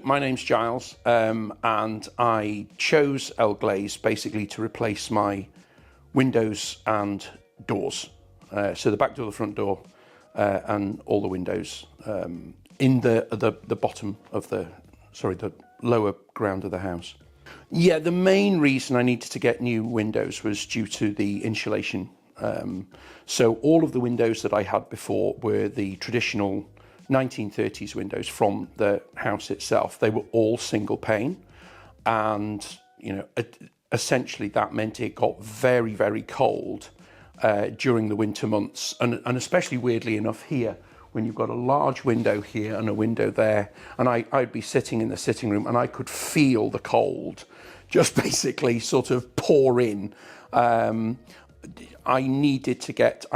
my name's Giles, and I chose Elglaze basically to replace my windows and doors. So the back door, the front door, and all the windows in the bottom of the lower ground of the house. Yeah, the main reason I needed to get new windows was due to the insulation. So all of the windows that I had before were the traditional 1930s windows from the house itself. They were all single pane, and essentially that meant it got very, very cold during the winter months, and especially weirdly enough here, when you've got a large window here and a window there, and I'd be sitting in the sitting room and I could feel the cold just basically sort of pour in. I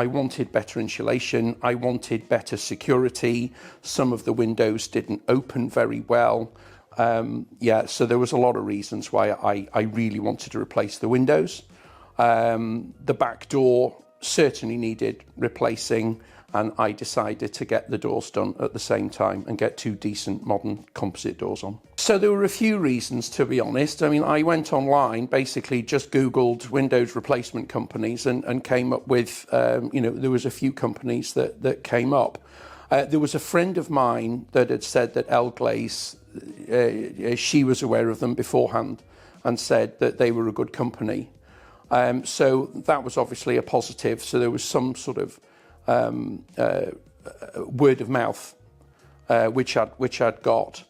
wanted better insulation, I wanted better security. Some of the windows didn't open very well. So there was a lot of reasons why I really wanted to replace the windows. The back door certainly needed replacing, and I decided to get the doors done at the same time and get two decent modern composite doors on. So there were a few reasons, to be honest. I mean, I went online, basically just Googled windows replacement companies and came up with, there was a few companies that came up. There was a friend of mine that had said that Elglaze, she was aware of them beforehand and said that they were a good company. So that was obviously a positive. So there was some sort of word of mouth, which I'd got,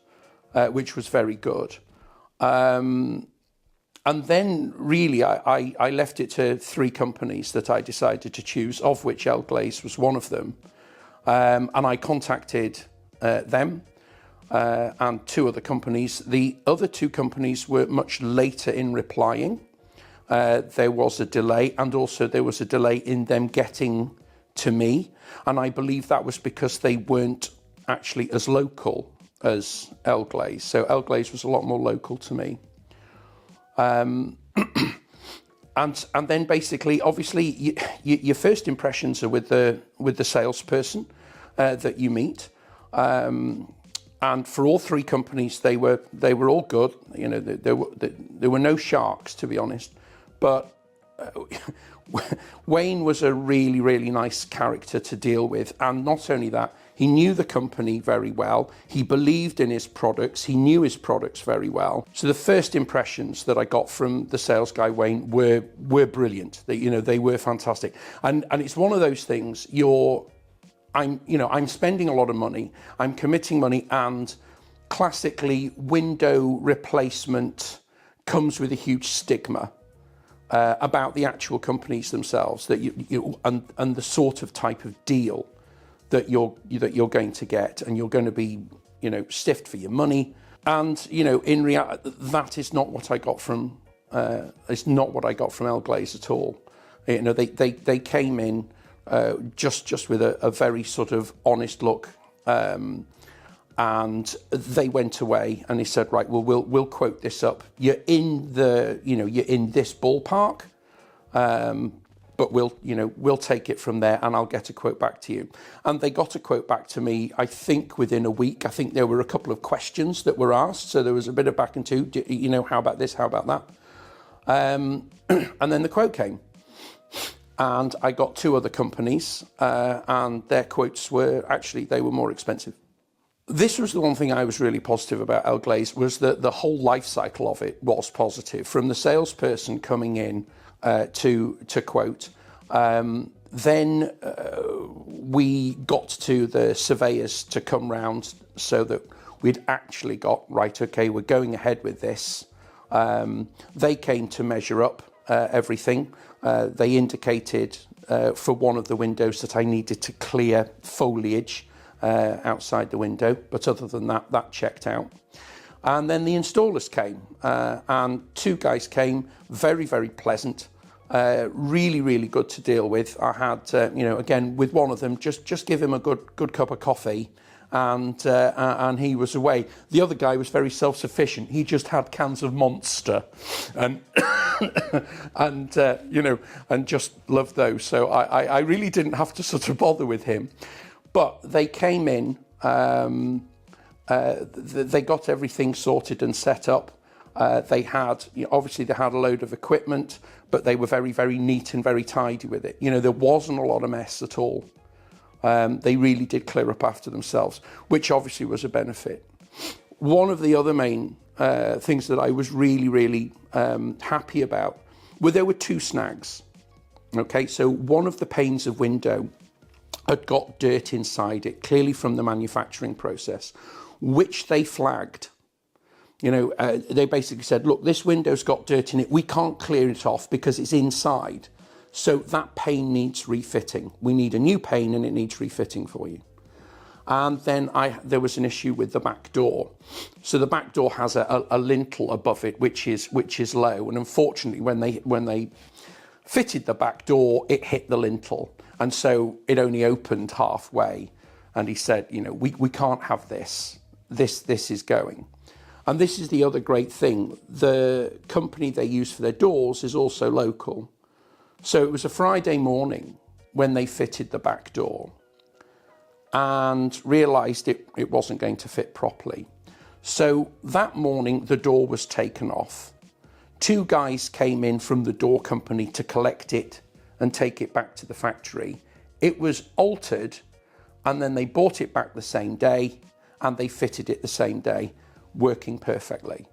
which was very good. And then really I left it to three companies that I decided to choose, of which Elglaze was one of them. And I contacted them and two other companies. The other two companies were much later in replying. There was a delay, and also there was a delay in them getting to me, and I believe that was because they weren't actually as local as Elglaze. So Elglaze was a lot more local to me. And then basically, obviously, your first impressions are with the salesperson that you meet. And for all three companies, they were all good. There were no sharks, to be honest. But Wayne was a really, really nice character to deal with. And not only that, he knew the company very well. He believed in his products. He knew his products very well. So the first impressions that I got from the sales guy, Wayne, were brilliant. They were fantastic. And it's one of those things, I'm spending a lot of money. I'm committing money, and classically, window replacement comes with a huge stigma. About the actual companies themselves, that and the sort of type of deal that you're going to get, and you're going to be stiffed for your money. And in reality, that is not what I got from Elglaze at all. They came in just with a very sort of honest look. And they went away and he said, right, well, we'll quote this up. You're in this ballpark, but we'll take it from there, and I'll get a quote back to you. And they got a quote back to me, I think within a week. I think there were a couple of questions that were asked, so there was a bit of back and two. How about this? How about that? And then the quote came, and I got two other companies, and their quotes were they were more expensive. This was the one thing I was really positive about Elglaze, was that the whole life cycle of it was positive. From the salesperson coming in to quote, then we got to the surveyors to come round, so that we'd actually got, right, okay, we're going ahead with this. They came to measure up everything. They indicated for one of the windows that I needed to clear foliage outside the window, but other than that checked out. And then the installers came, and two guys came, very, very pleasant, really, really good to deal with. I had, again, with one of them, just give him a good cup of coffee, and he was away. The other guy was very self-sufficient. He just had cans of Monster, and and just loved those. So I really didn't have to sort of bother with him. But they came in, They got everything sorted and set up. They had, obviously they had a load of equipment, but they were very, very neat and very tidy with it. There wasn't a lot of mess at all. They really did clear up after themselves, which obviously was a benefit. One of the other main things that I was really, really happy about there were two snags. Okay, so one of the panes of window had got dirt inside it, clearly from the manufacturing process, which they flagged. They basically said, look, this window's got dirt in it. We can't clear it off because it's inside. So that pane needs refitting. We need a new pane and it needs refitting for you. And then there was an issue with the back door. So the back door has a lintel above it, which is low. And unfortunately, when they fitted the back door, it hit the lintel. And so it only opened halfway. And he said, we can't have this. This is going. And this is the other great thing. The company they use for their doors is also local. So it was a Friday morning when they fitted the back door and realised it wasn't going to fit properly. So that morning, the door was taken off. Two guys came in from the door company to collect it and take it back to the factory. It was altered, and then they bought it back the same day, and they fitted it the same day, working perfectly.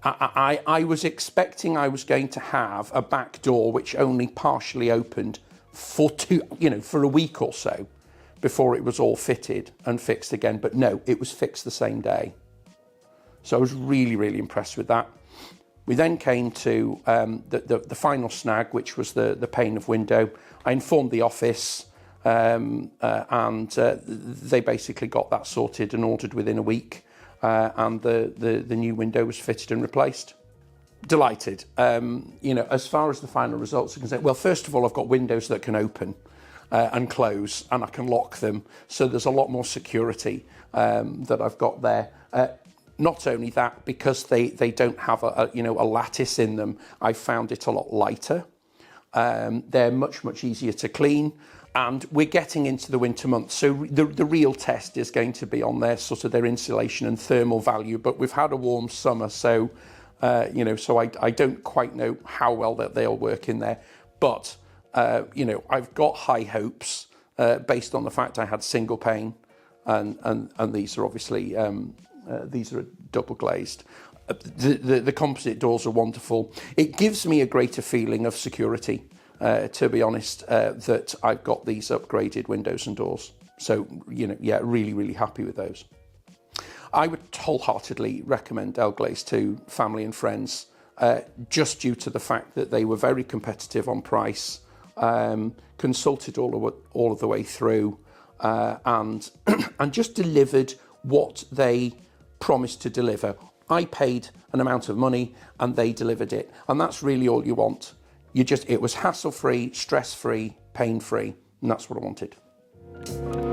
I was expecting I was going to have a back door which only partially opened for a week or so before it was all fitted and fixed again. But no, it was fixed the same day. So I was really, really impressed with that. We then came to the final snag, which was the pane of window. I informed the office and they basically got that sorted and ordered within a week. And the new window was fitted and replaced. Delighted. As far as the final results are concerned, well, first of all, I've got windows that can open and close, and I can lock them. So there's a lot more security that I've got there. Not only that, because they don't have a lattice in them, I found it a lot lighter. They're much, much easier to clean. And we're getting into the winter months, so the real test is going to be on their insulation and thermal value. But we've had a warm summer, so so I don't quite know how well that they'll work in there. But I've got high hopes based on the fact I had single pane, and these are obviously these are double glazed. The composite doors are wonderful. It gives me a greater feeling of security. To be honest, that I've got these upgraded windows and doors. So, really, really happy with those. I would wholeheartedly recommend Elglaze to family and friends, just due to the fact that they were very competitive on price, consulted all of the way through, and just delivered what they promised to deliver. I paid an amount of money and they delivered it. And that's really all you want. It was hassle-free, stress-free, pain-free, and that's what I wanted.